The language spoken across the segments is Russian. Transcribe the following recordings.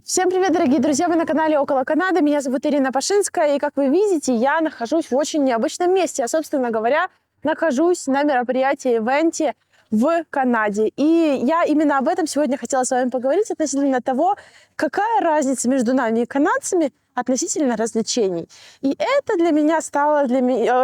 Всем привет, дорогие друзья! Вы на канале Около Канады. Меня зовут Ирина Пашинская. И, как вы видите, я нахожусь в очень необычном месте. Я, собственно говоря, нахожусь на мероприятии, ивенте в Канаде. И я именно об этом сегодня хотела с вами поговорить, относительно того, какая разница между нами и канадцами относительно развлечений. И это для меня стало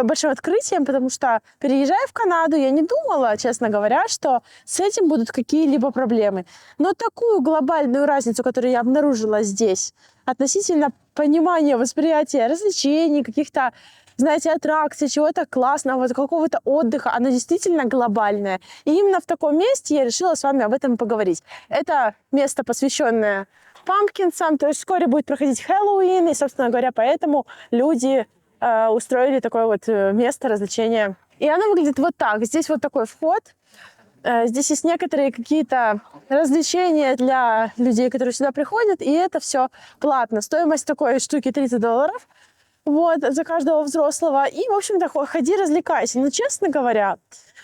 большим открытием, потому что, переезжая в Канаду, я не думала, честно говоря, что с этим будут какие-либо проблемы. Но такую глобальную разницу, которую я обнаружила здесь, относительно понимания, восприятия развлечений, каких-то, знаете, аттракций, чего-то классного, какого-то отдыха, она действительно глобальная. И именно в таком месте я решила с вами об этом поговорить. Это место, посвященное пампкинсам, то есть вскоре будет проходить Хэллоуин, и, собственно говоря, поэтому люди устроили такое вот место развлечения. И оно выглядит вот так. Здесь вот такой вход. Здесь есть некоторые какие-то развлечения для людей, которые сюда приходят, и это все платно. Стоимость такой штуки $30. Вот, за каждого взрослого. И, в общем-то, ходи, развлекайся. Но, честно говоря,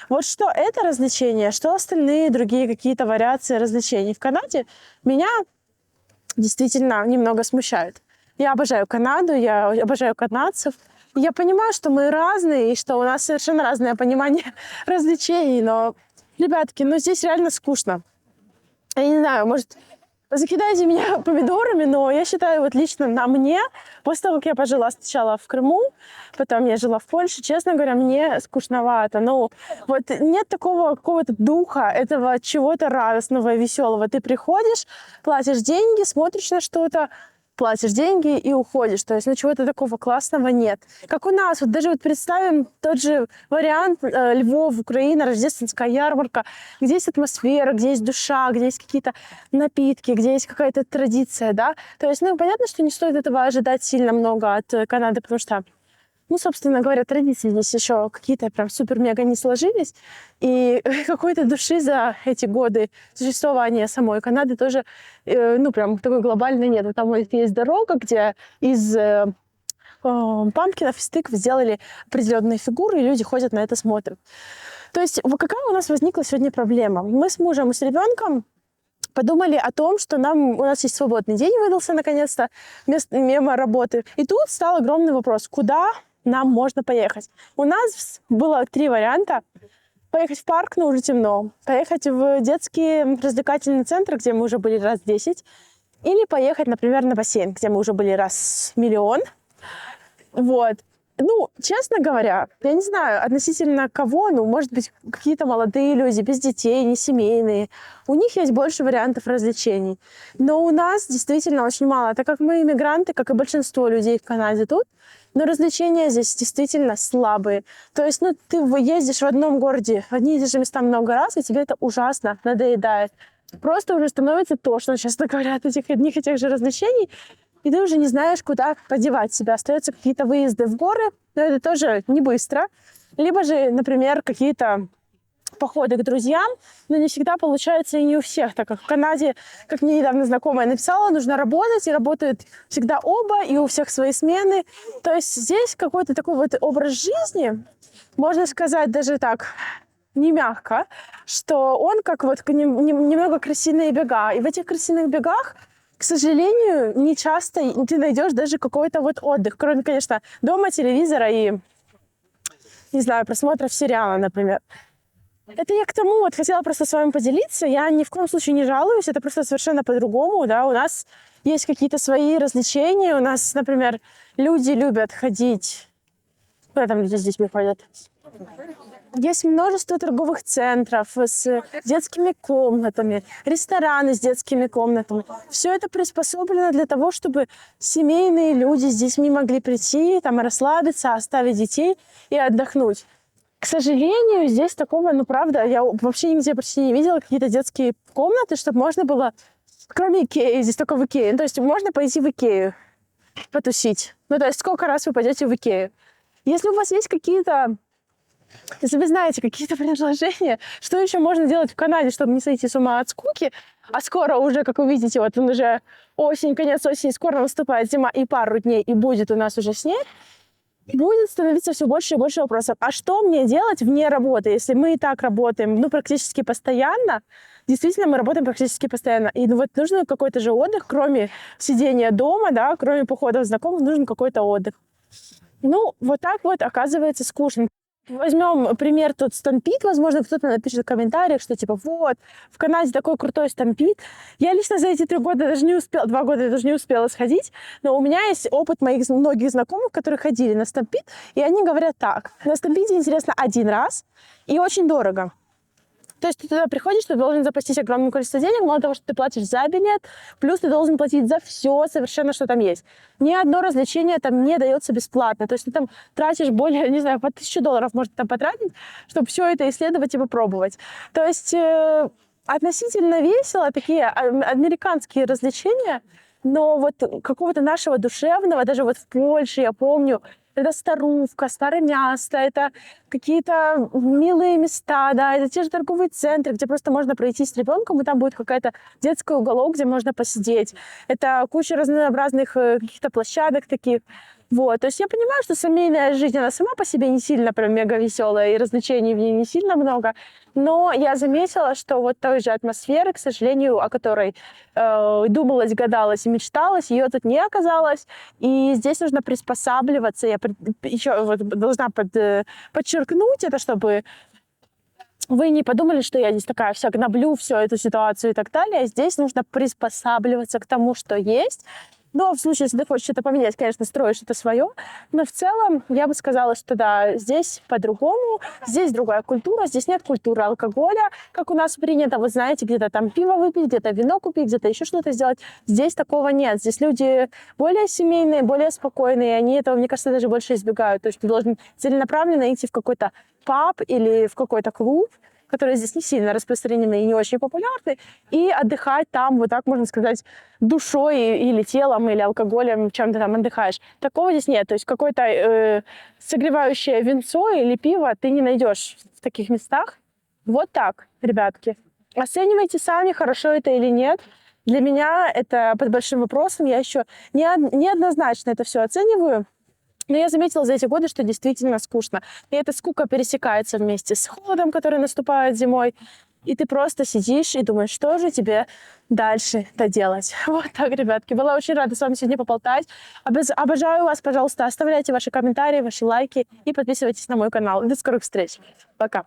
вот что это развлечение, что остальные другие какие-то вариации развлечений в Канаде, меня действительно немного смущают. Я обожаю Канаду, я обожаю канадцев. Я понимаю, что мы разные, и что у нас совершенно разное понимание развлечений, но, ребятки, здесь реально скучно. Я не знаю, может, закидайте меня помидорами, но я считаю, вот лично на мне, после того, как я пожила сначала в Крыму, потом я жила в Польше, честно говоря, мне скучновато. Ну, вот нет такого какого-то духа, этого чего-то радостного и веселого. Ты приходишь, платишь деньги, смотришь на что-то, платишь деньги и уходишь. То есть, чего-то такого классного нет. Как у нас, вот даже вот представим тот же вариант Львов, Украина, рождественская ярмарка, где есть атмосфера, где есть душа, где есть какие-то напитки, где есть какая-то традиция, да. То есть, понятно, что не стоит этого ожидать сильно много от Канады, потому что, собственно говоря, традиции здесь еще какие-то прям супер-мега не сложились. И какой-то души за эти годы существования самой Канады тоже, прям такой глобальной нет. Там есть дорога, где из пампкинов, из тыкв сделали определенные фигуры, и люди ходят на это, смотрят. То есть какая у нас возникла сегодня проблема? Мы с мужем и с ребенком подумали о том, что у нас есть свободный день, выдался наконец-то, мимо работы. И тут стал огромный вопрос, куда нам можно поехать. У нас было 3 варианта. Поехать в парк, но уже темно. Поехать в детский развлекательный центр, где мы уже были раз 10. Или поехать, например, на бассейн, где мы уже были раз миллион. Вот. Честно говоря, я не знаю, относительно кого, может быть, какие-то молодые люди, без детей, не семейные. У них есть больше вариантов развлечений. Но у нас действительно очень мало, так как мы иммигранты, как и большинство людей в Канаде тут, но развлечения здесь действительно слабые. То есть, ты ездишь в одном городе, в одни и те же места много раз, и тебе это ужасно надоедает. Просто уже становится тошно, честно говоря, от одних и тех же развлечений. И ты уже не знаешь, куда подевать себя. Остаются какие-то выезды в горы, но это тоже не быстро. Либо же, например, какие-то походы к друзьям, но не всегда получается и не у всех, так как в Канаде, как мне недавно знакомая написала, нужно работать, и работают всегда оба, и у всех свои смены. То есть здесь какой-то такой вот образ жизни, можно сказать даже так, не мягко, что он как вот немного крысиные бега. И в этих крысиных бегах, к сожалению, не часто ты найдешь даже какой-то вот отдых, кроме, конечно, дома, телевизора и, не знаю, просмотров сериала, например. Это я к тому, хотела просто с вами поделиться. Я ни в коем случае не жалуюсь, это просто совершенно по-другому, да. У нас есть какие-то свои развлечения. У нас, например, люди любят ходить... Куда там люди с детьми ходят? Есть множество торговых центров с детскими комнатами, рестораны с детскими комнатами. Все это приспособлено для того, чтобы семейные люди с детьми могли прийти, расслабиться, оставить детей и отдохнуть. К сожалению, здесь такого, правда, я вообще нигде почти не видела какие-то детские комнаты, чтобы можно было, кроме Икеи, здесь только в Икее, то есть можно пойти в Икею потусить. То есть сколько раз вы пойдете в Икею. Если у вас есть если вы знаете какие-то предложения, что еще можно делать в Канаде, чтобы не сойти с ума от скуки, а скоро уже, как вы видите, уже осень, конец осени, скоро наступает зима, и пару дней, и будет у нас уже снег, будет становиться все больше и больше вопросов. А что мне делать вне работы, если мы и так работаем, ну, практически постоянно? Действительно, мы работаем практически постоянно. И ну, вот нужен какой-то же отдых, кроме сидения дома, да, кроме походов знакомых, нужен какой-то отдых. Ну, вот так вот оказывается скучно. Возьмем пример тот стампит. Возможно, кто-то напишет в комментариях, что типа вот, в Канаде такой крутой стампит. Я лично за эти 3 года даже не успела, 2 года я даже не успела сходить, но у меня есть опыт моих многих знакомых, которые ходили на стампит, и они говорят так. На стампите интересно 1 раз и очень дорого. То есть ты туда приходишь, ты должен запастись огромным количеством денег, мало того, что ты платишь за билет, плюс ты должен платить за все совершенно, что там есть. Ни одно развлечение там не дается бесплатно. То есть ты там тратишь более, не знаю, по $1000 можно там потратить, чтобы все это исследовать и попробовать. То есть относительно весело, такие американские развлечения, но вот какого-то нашего душевного, даже вот в Польше, я помню, это Старówka, Старое Място, это какие-то милые места, да, это те же торговые центры, где просто можно пройти с ребенком, и там будет какая-то детский уголок, где можно посидеть. Это куча разнообразных каких-то площадок таких. Вот, то есть я понимаю, что семейная жизнь, она сама по себе не сильно прям мега веселая, и развлечений в ней не сильно много, но я заметила, что вот той же атмосферы, к сожалению, о которой думалось, гадалось и мечталось, ее тут не оказалось, и здесь нужно приспосабливаться. Я еще вот должна подчеркнуть это, чтобы вы не подумали, что я здесь такая вся гноблю всю эту ситуацию и так далее. Здесь нужно приспосабливаться к тому, что есть. Но в случае, если ты хочешь что-то поменять, конечно, строишь это свое. Но в целом я бы сказала, что да, здесь по-другому, здесь другая культура, здесь нет культуры алкоголя, как у нас принято. Вы знаете, где-то там пиво выпить, где-то вино купить, где-то еще что-то сделать. Здесь такого нет. Здесь люди более семейные, более спокойные, и они этого, мне кажется, даже больше избегают. То есть ты должен целенаправленно идти в какой-то паб или в какой-то клуб, которые здесь не сильно распространены и не очень популярны, и отдыхать там, вот так можно сказать, душой или телом, или алкоголем, чем ты там отдыхаешь. Такого здесь нет. То есть какое-то согревающее винцо или пиво ты не найдешь в таких местах. Вот так, ребятки. Оценивайте сами, хорошо это или нет. Для меня это под большим вопросом. Я еще неоднозначно это все оцениваю. Но я заметила за эти годы, что действительно скучно. И эта скука пересекается вместе с холодом, который наступает зимой. И ты просто сидишь и думаешь, что же тебе дальше-то делать. Вот так, ребятки. Была очень рада с вами сегодня поболтать. Обожаю вас. Пожалуйста, оставляйте ваши комментарии, ваши лайки и подписывайтесь на мой канал. До скорых встреч. Пока.